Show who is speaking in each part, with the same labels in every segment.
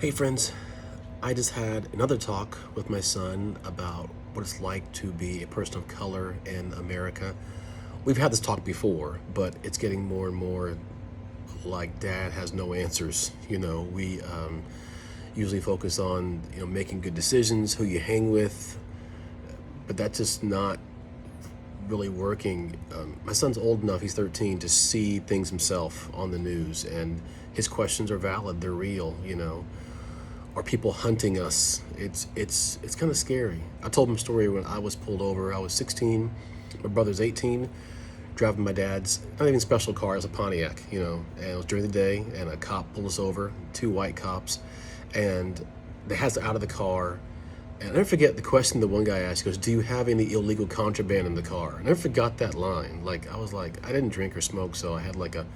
Speaker 1: Hey friends, I just had another talk with my son about what it's like to be a person of color in America. We've had this talk before, but it's getting more and more like dad has no answers. We usually focus on making good decisions, who you hang with, but that's just not really working. My son's old enough; he's 13 to see things himself on the news, and his questions are valid. They're real. Are people hunting us? It's kind of scary. I told him a story when I was pulled over. I was 16, my brother's 18, driving my dad's not even special car, it was a Pontiac, and it was during the day, and a cop pulled us over, two white cops, and they had us out of the car. And I never forget the question the one guy asked. He goes, "Do you have any illegal contraband in the car?" I never forgot that line. I was like, I didn't drink or smoke, so I had like a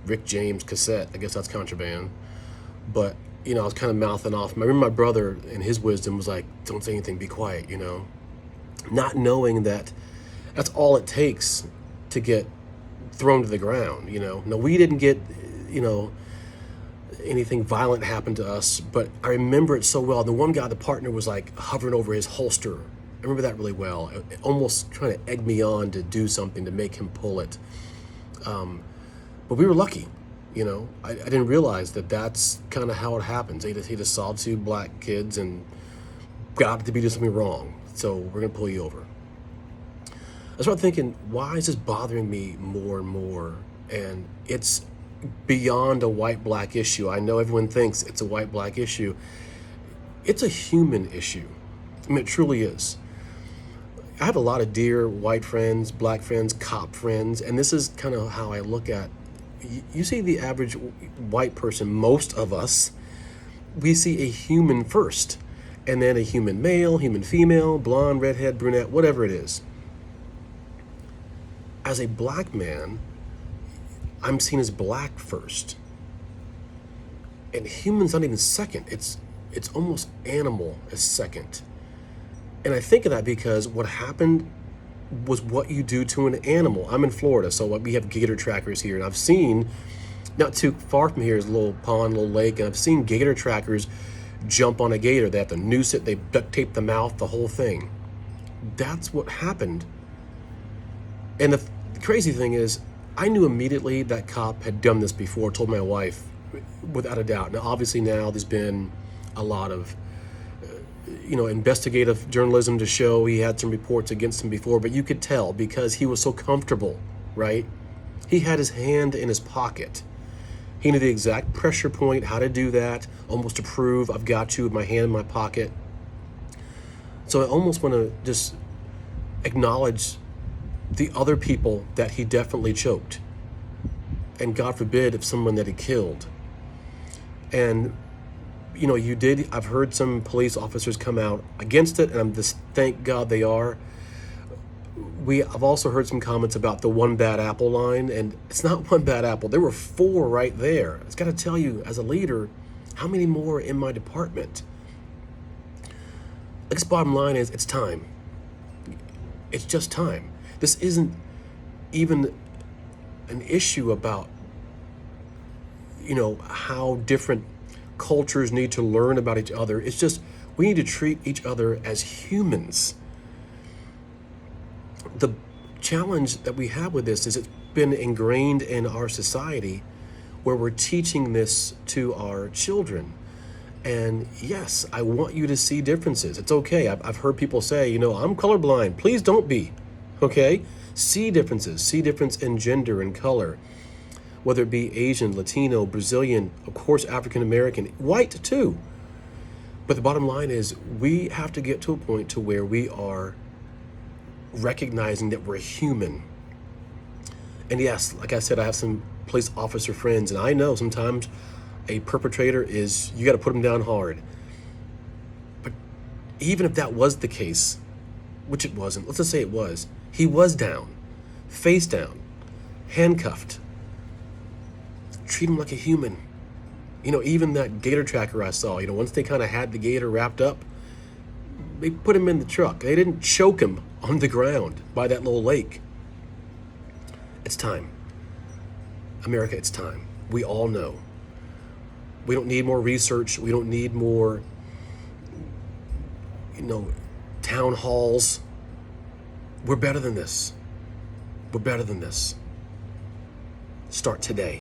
Speaker 1: Rick James cassette. I guess that's contraband. But I was kind of mouthing off. I remember my brother, in his wisdom, was like, "Don't say anything, be quiet," not knowing that that's all it takes to get thrown to the ground. No, we didn't get, you know, anything violent happened to us, but I remember it so well. The one guy, the partner, was like hovering over his holster. I remember that really well, almost trying to egg me on to do something to make him pull it. But we were lucky. I didn't realize that that's kind of how it happens. He just saw two black kids and got to be doing something wrong, so we're gonna pull you over. I started thinking, why is this bothering me more and more? And it's beyond a white-black issue. I know everyone thinks it's a white-black issue. It's a human issue. I mean, it truly is. I have a lot of dear white friends, black friends, cop friends, and this is kind of how I look at. You see the average white person, most of us, we see a human first, and then a human male, human female, blonde, redhead, brunette, whatever it is. As a black man, I'm seen as black first. And human's not even second. It's almost animal as second. And I think of that because what happened was what you do to an animal. I'm in Florida, so we have gator trackers here, and I've seen, not too far from here is a little pond, little lake, and I've seen gator trackers jump on a gator. They have to noose it, they duct tape the mouth, the whole thing. That's what happened. And the crazy thing is, I knew immediately that cop had done this before, told my wife, without a doubt. Now, obviously now there's been a lot of investigative journalism to show he had some reports against him before, but you could tell because he was so comfortable, right? He had his hand in his pocket. He knew the exact pressure point, how to do that, almost to prove I've got you with my hand in my pocket. So I almost want to just acknowledge the other people that he definitely choked. And God forbid if someone that he killed. And I've heard some police officers come out against it, and I'm just, thank God they are. I've also heard some comments about the one bad apple line, and it's not one bad apple. There were 4 right there. It's got to tell you, as a leader, how many more in my department? I guess bottom line is, it's time. It's just time. This isn't even an issue about, how different cultures need to learn about each other. It's just we need to treat each other as humans. The challenge that we have with this is it's been ingrained in our society where we're teaching this to our children. And yes, I want you to see differences. It's okay. I've heard people say, I'm colorblind. Please don't be. Okay? See differences. See difference in gender and color. Whether it be Asian, Latino, Brazilian, of course, African American, white too. But the bottom line is we have to get to a point to where we are recognizing that we're human. And yes, like I said, I have some police officer friends, and I know sometimes a perpetrator you got to put them down hard. But even if that was the case, which it wasn't, let's just say it was, he was down, face down, handcuffed. Treat him like a human. Even that gator tracker I saw, once they kind of had the gator wrapped up, they put him in the truck. They didn't choke him on the ground by that little lake. It's time. America, it's time. We all know. We don't need more research. We don't need more, town halls. We're better than this. We're better than this. Start today.